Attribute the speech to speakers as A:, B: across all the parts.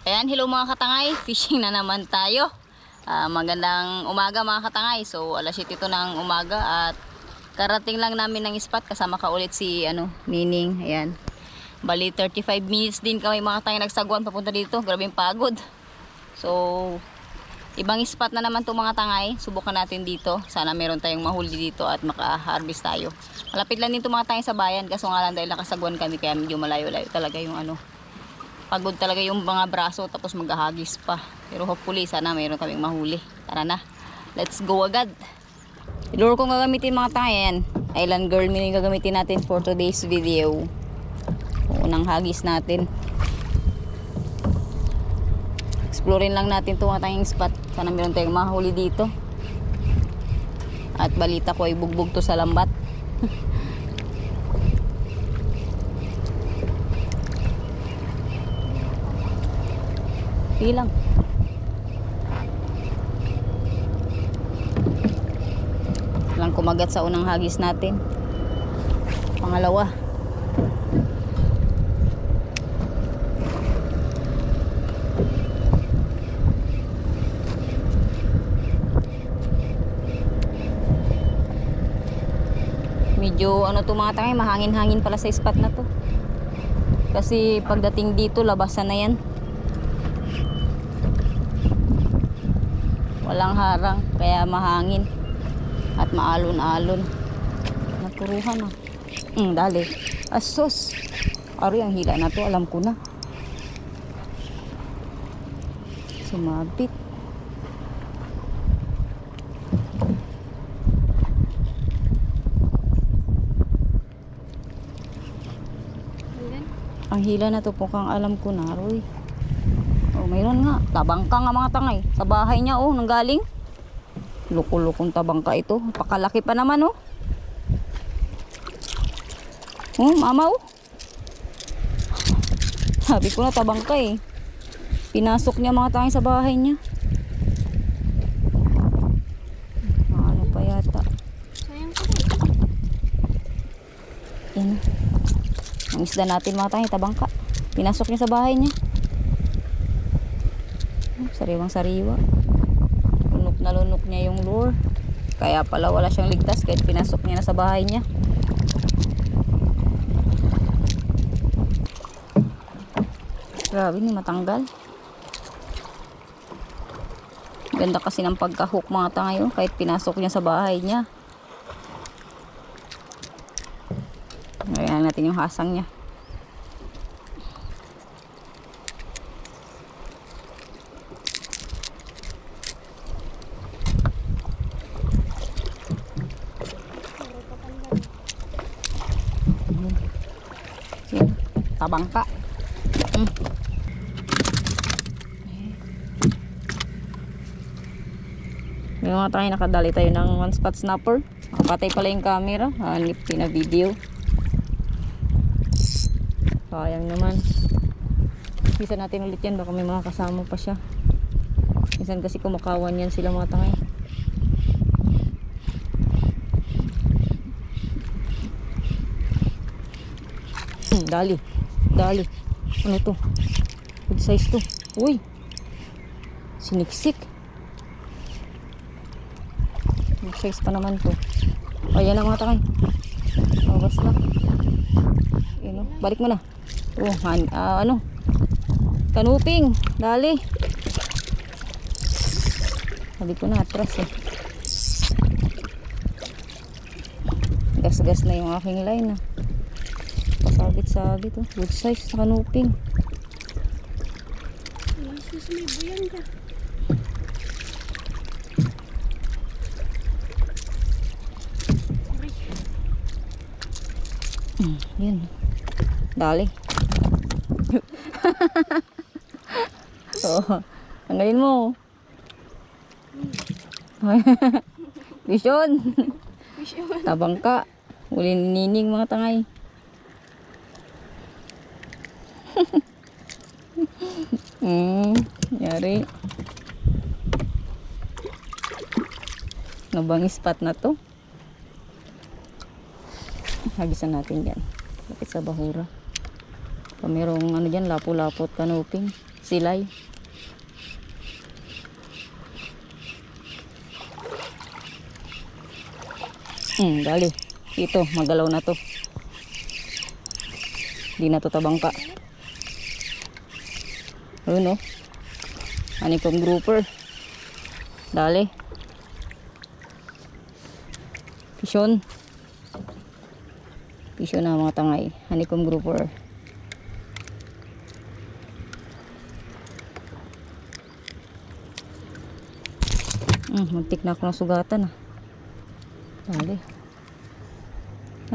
A: Ayan, hello mga katangay, fishing na naman tayo. Magandang umaga mga katangay. So alas 7 ito ng umaga at karating lang namin ng spot kasama ka ulit si Nining. Ayan. Bali 35 minutes din kami mga katangay nagsagwan papunta dito. Grabe yung pagod. So ibang spot na naman to mga tangay. Subukan natin dito. Sana meron tayong mahuli dito at maka-harvest tayo. Malapit lang dito mga tangay sa bayan, kaso nga lang dahil nakasagwan kami kaya medyo malayo-layo talaga yung pagod talaga yung mga braso, tapos maghahagis pa. Pero hopefully sana mayroon kaming mahuli. Tara na, let's go agad. Lure kong gagamitin mga tangay. Ayan, Island Girl mini gagamitin natin for today's video. Unang hagis natin. Explorein lang natin itong atanging spot. Sana mayroon tayong mahuli dito. At balita ko ay bugbog to sa lambat. Lang kumagat sa unang hagis natin. Pangalawa, medyo to mga tangay, mahangin-hangin pala sa spot na to kasi pagdating dito labasan na yan. Walang harang, kaya mahangin at maalon-alon. Naturuhan na. Dali. Asos. Ari, ang hila na to, alam ko na. Sumabit. Ang hila na to po kang alam ko na, Roy. Oh, mayroon nga. Tabangka nga mga tangay. Sa bahay niya, nanggaling. Luko-lukong tabangka ito. Pakalaki pa naman, mama, Sabi ko na tabangka eh. Pinasok niya mga tangay sa bahay niya. Ano pa yata.
B: Sayang ko.
A: Yan. Ang isda natin mga tangay, tabangka. Pinasok niya sa bahay niya. Sariwang sariwa. Lunok na lunok niya yung lure. Kaya pala wala siyang ligtas kahit pinasok niya na sa bahay niya. Grabe, ni matanggal. Ganda kasi ng pagka-hook mga tangayon kahit pinasok niya sa bahay niya. Ngayon natin yung hasang niya. Tabangka. May mga tayo nakadali tayo ng one spot snapper. Nakapatay pala yung camera. Hanip na video. Sayang naman. Bisa natin ulit yan. Baka may mga kasama pa siya. Minsan kasi kumakawan yan sila mga tangay. Dali. Dali. Ano to? Good size to. Uy. Siniksik. Good size pa naman to. Ayan na mga takay. Awas na. Balik mo na. Kanuping. Dali. Sabi ko na atras eh. Gas-gas na yung aking line Pasabit-sabit Good size na kanuping.
B: Sus, may buyan ka.
A: Yan. Dali. Tanggalin mo. Vision. Tabangka. Uli nining mga tangay. Yari. Nabang spot na to. Hagisan natin yan. Lapit sa bahura. Merong ano dyan, lapo-lapot kanuping. Silay. Dali. Ito, magalaw na to. Di na to tabangka. Ayun, oh. Honeycomb grouper. Dali. Pisyon. Pisyon na mga tangay. Honeycomb grouper. Muntik na ako ng sugatan, ah. Dali.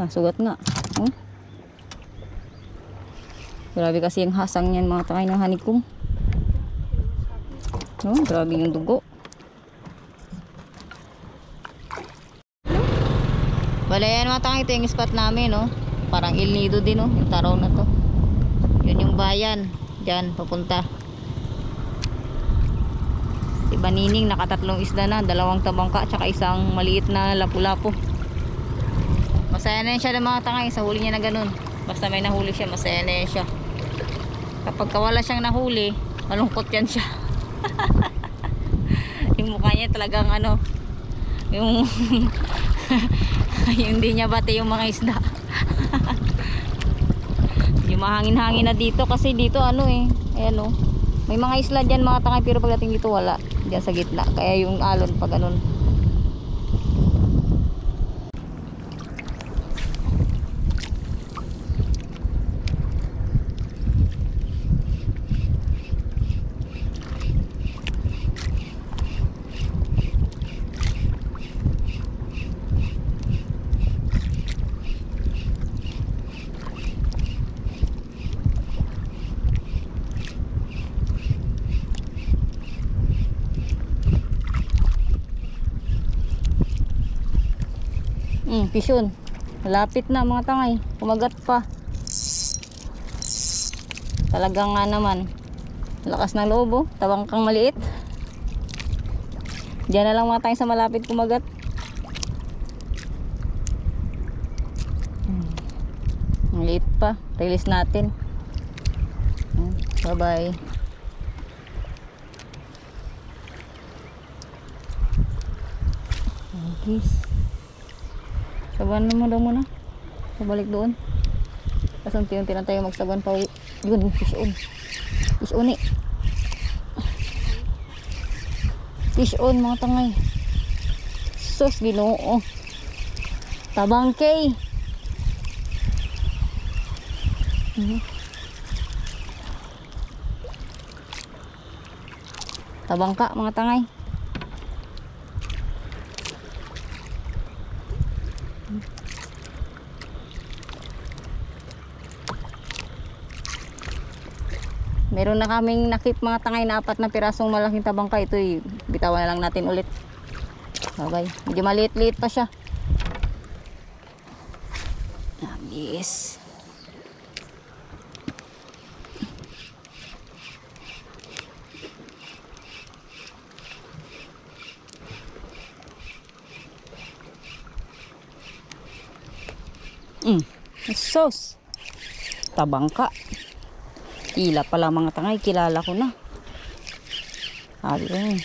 A: Sugat nga. Grabe kasi yung hasang niyan mga tangay ng honeycomb. Grabe yung dugo. Wala yan mga tangay. Ito yung spot namin, no? Parang El Nido din, no? Yung taraw na to. Yun yung bayan. Diyan, papunta. Diba Nining, nakatatlong isda na. 2 tabangka, tsaka isang maliit na lapu-lapu. Masaya na yan siya ng mga tangay sa huli niya na ganun. Basta may nahuli siya, masaya na yan siya. Kapag wala siyang nahuli, malungkot yan siya. Yung mukha niya talagang ano, yung yung hindi niya bate yung mga isda. Yung mahangin-hangin na dito kasi dito ano eh, ayan oh. May mga isla dyan mga tangay pero pagdating dito wala. Diyan sa gitna, kaya yung alon pag ganun. Pisyon. Malapit na mga tangay. Kumagat pa. Talagang nga naman. Lakas ng loob, oh. Tabangkang maliit. Diyan na lang mga tangay sa malapit kumagat. Maliit pa. Release natin. Bye bye. Guys. Sabahan mo daw muna. Pabalik doon. Tapos unti-unti lang tayo magsabahan pa. Yun, fish on. Fish on eh. Fish on mga tangay. Sus, Ginoo. Tabangkay. Tabangka mga tangay. Meron na kaming nakip mga tangay na 4 na pirasong malaking tabangka. Ito bitawan na lang natin ulit. Bye. Medyo maliit-liit pa siya. Yes. Sauce. Tabangka. Kila pala mga tangay, kilala ko na. Ayun.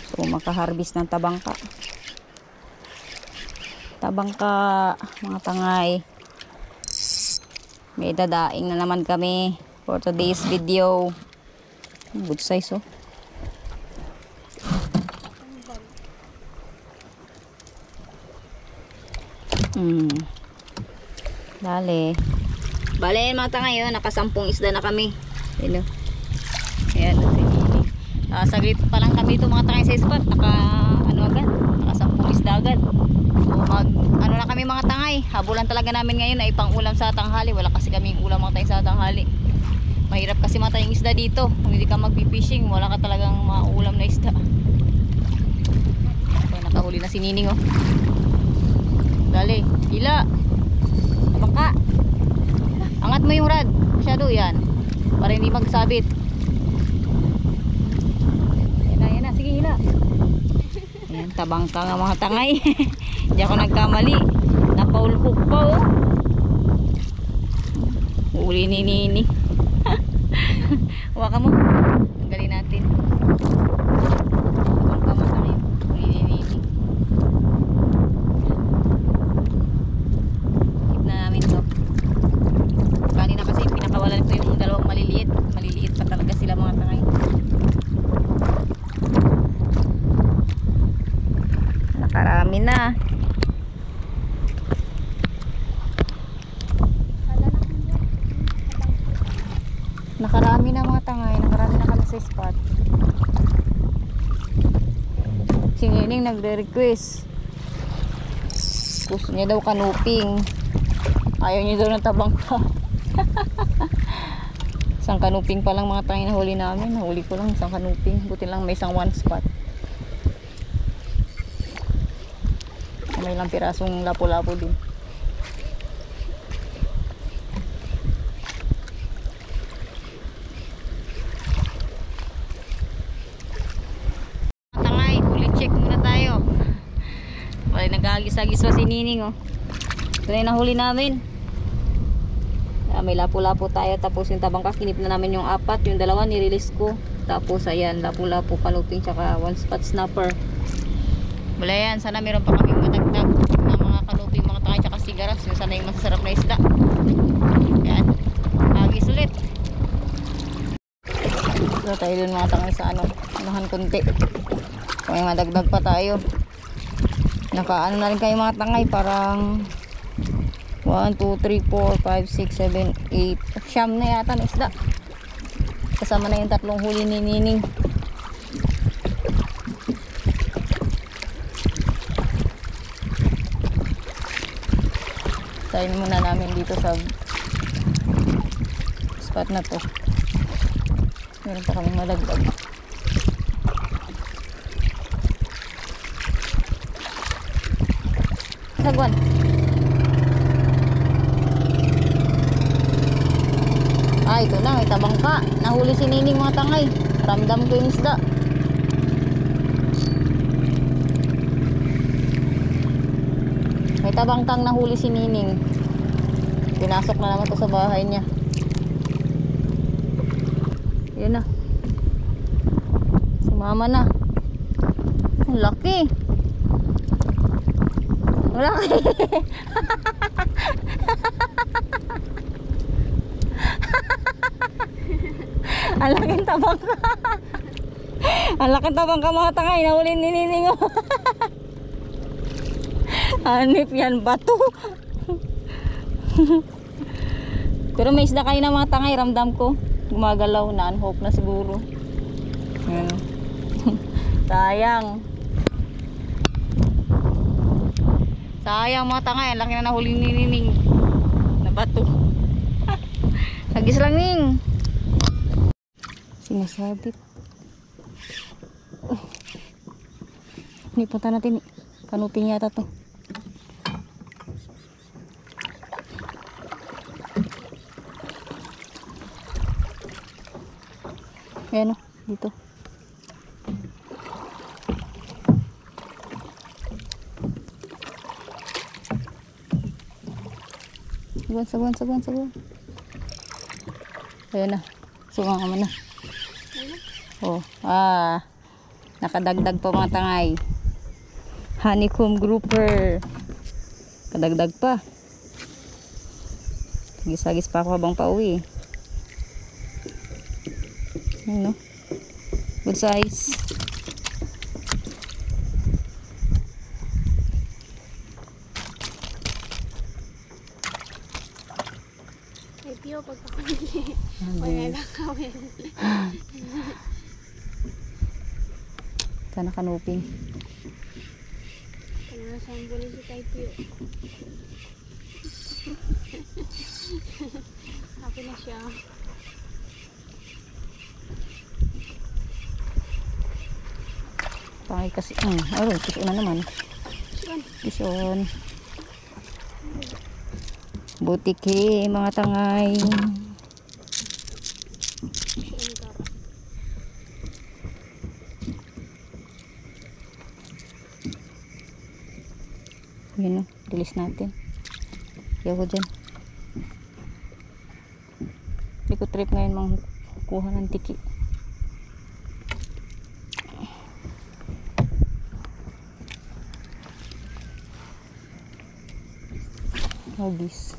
A: So makaharvest ng tabangka. Tabangka mga tangay. May dadaing na naman kami for today's video. Good size oh. Bale mga tangay, naka 10 isda na kami. Ayan. Ayan. Saglit pa lang kami ito mga tangay sa spot. Naka 10 isda agad. So ano na kami mga tangay. Habulan talaga namin ngayon ay pang ulam sa tanghali. Wala kasi kaming ulam mga tangay sa tanghali. Mahirap kasi mga tangay isda dito. Kung hindi ka magpipishing, wala ka talagang maulam na isda. Okay, nakahuli na si Nining oh. Dali, hila. Tabangka. Angat mo yung rod. Masyado yan. Para hindi magsabit. Yan na. Sige, hila. Ayan, tabangka nga mga tangay. Hindi ako nagkamali. Napaulpok pa oh. Uli ni Nini. Hawakan mo. Tanggalin natin. Tabang pa mga tangay. Nininig. Keep na namin to. Kanina kasi pinakawalan ko yung dalawang maliliit. Maliliit pa talaga sila mga tangay. Nakarami na. Nakarami na mga tangay. Nakarami na kami sa spot. Si Nining nagre-request. Gusto niya daw kanuping. Ayaw niya daw ng tabangka. Isang kanuping pa lang mga tangay na huli namin. Nahuli ko lang isang kanuping. Buti lang may isang one spot. May ilang pirasong lapo-lapo din. Tangay, huli check muna tayo. Wala nagagis-agis pa si Nining oh. Ito na yung nahuli namin. May lapo-lapo tayo. Tapos yung tabangka, kinip na namin yung 4. Yung 2 nirelease ko. Tapos ayan, lapo-lapo, kanuping, tsaka one spot snapper. Wala yan, sana meron pa kaming madagdag na mga kanuping, mga tangay, tsaka sigaras. Yung sana yung masasarap na isda. Yan, agis ulit. So tayo dun mga tangay sa ano, unahan konti. Kung may madagdag pa tayo. Nakaano na rin kayo mga tangay, parang 1, 2, 3, 4, 5, 6, 7, 8 siyam na yata na isda. Kasama na yung 3 huli ni Nining. Sayin muna namin dito sa spot na to. Meron pa kaming madagdag. Sagwan. Ah, ito na, may tabangka. Nahuli si Nining mga tangay. Ramdam ko yung isda. May tabangkang nahuli si Nining. Pinasok na naman to sa bahay niya. Yan na. Sumama na. Ang laki. Ang laki. Ang laking tabangka. Ang laking tabangka mga tangay. Nahuli ni Nining oh. Hanip yan, bato. Pero may isda kayo na mga tangay. Ramdam ko gumagalaw na, unhook na siguro. Sayang. Sayang mga tangay. Ang laki na nahuli ni Nining na bato. Hagis lang Ning. Sinasabit. Ini punta natin. Kanuping yata to. Ayan o, dito. Sabuan. Ayan na. Sumama na. Oh, nakadagdag pa mga tangay. Honeycomb grouper. Kadagdag pa. Gis-agis pa ako habang pauwi. Ayan, no? Good size.
B: Ay, Pio, pagkakamili. Wala na kawin.
A: Sana kanuping.
B: Nasambuli si Tay Pio. Happy na siya.
A: Pangay kasi. Kison na naman. Kison. Butiki mga tangay. Yan o, release natin. Kaya ko dyan. Hindi ko trip ngayon kuha ng tiki. Hagis.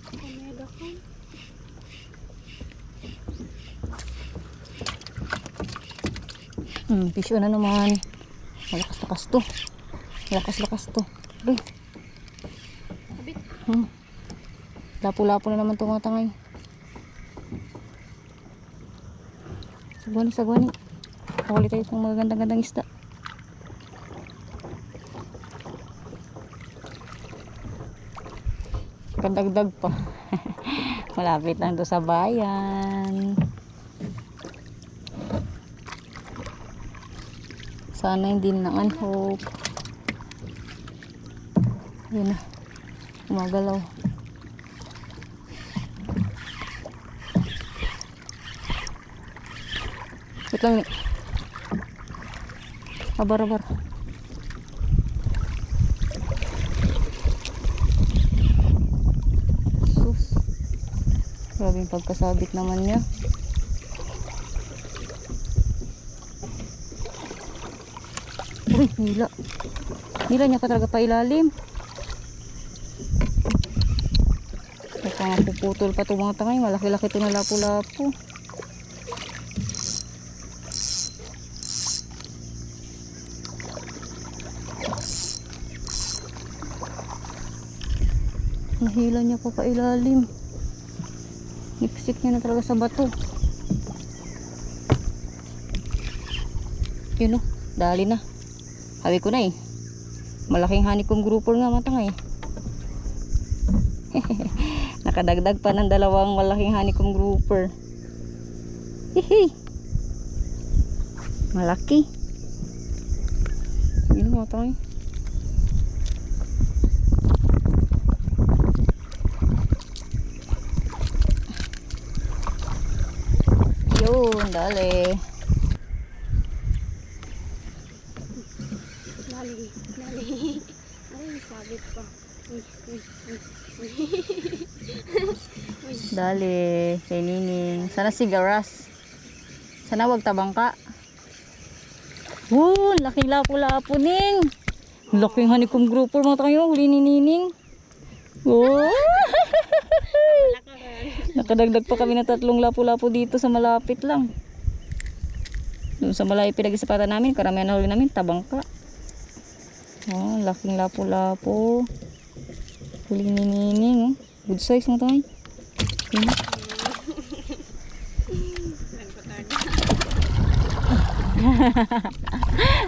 B: Kumeda ko.
A: Pisyo na naman. Malakas-lakas to. Lakas-lakas to. Uy.
B: Kabit.
A: Lapo-lapo na naman to mga tangay. Sagwani. Pakuli tayo itong magagandang-gandang isda. Kadagdag pa. Malapit lang to sa bayan. Sana hindi na unhook. Ayan na. Umagalaw. Wait lang. Abar. Sus. Grabe yung pagkasabit naman niya. Uy, nila. Nila niya pa talaga pa ilalim. Baka nga puputol pa ito mga tangay. Malaki-laki ito na lapu-lapu. Nahila niya pa ilalim. Niksik niya na talaga sa bato. Yun o, dali na. Sabi ko na malaking honeycomb grouper nga matangay. Nakadagdag pa ng dalawang malaking honeycomb grouper. Hihi. Malaki. Yun matangay. Yun, dali.
B: Ay, sabit pa. Uy.
A: Dali, kay Nining. Sana sigaras. Sana wag tabangka. Laking lapo-lapo ning. Laking honeycomb grouper mga tayo. Huli ni Nining. Nakadagdag pa kami ng 3 lapo-lapo dito sa malapit lang. Doon sa malayo pinag-isapatan namin, karamihan na huli namin, tabangka. Laking lapo-lapo. Huli ni Nining. Good size mo tayo.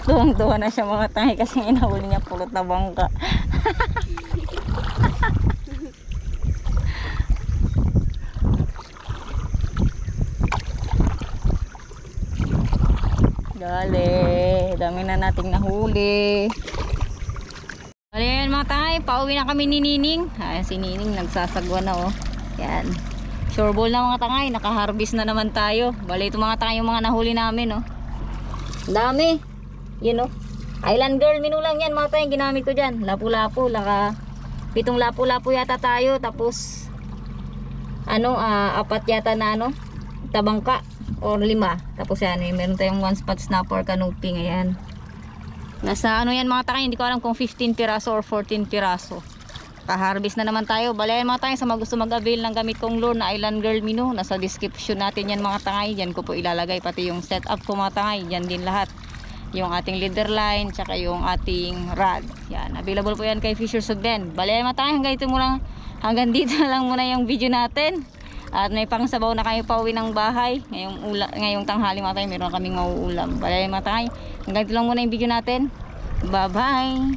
A: Tuwang-tuwa na siya mga tayo kasi inahuli niya pulot na bangka. Dali, dami na nating nahuli. Dali yan mga tayo, pauwi na kami ni Nining. Si Nining nagsasagwa na Yan. Sure ball na mga tangay, naka-harvest na naman tayo. Bali ito mga tangay yung mga nahuli namin Dami. Yun Island Girl minulang yan mga tangay, ginamit ko dyan. Lapu-lapu, 7 lapu-lapu yata tayo. Tapos 4 yata na tabangka. Or 5. Tapos yan, meron tayong 1 spot snapper canoping. Ayan. Nasa yan mga tangay, hindi ko alam kung 15 piraso or 14 piraso. Ka-harvest na naman tayo. Balayan mga tangay, sa mga gusto mag-avail ng gamit kong lure na Island Girl Minu. Nasa description natin yan mga tangay. Yan ko po ilalagay pati yung setup ko mga tangay. Yan din lahat. Yung ating leader line, tsaka yung ating rod. Yan, available po yan kay Fishers of Ben. Balayan mga tangay, hanggang dito lang muna yung video natin. At may pangsabaw na kayo pauwi ng bahay. Ngayong tanghali mga tayo, meron kaming mauulam. Balayan mga tayo. Hanggang dito lang muna yung video natin. Bye bye!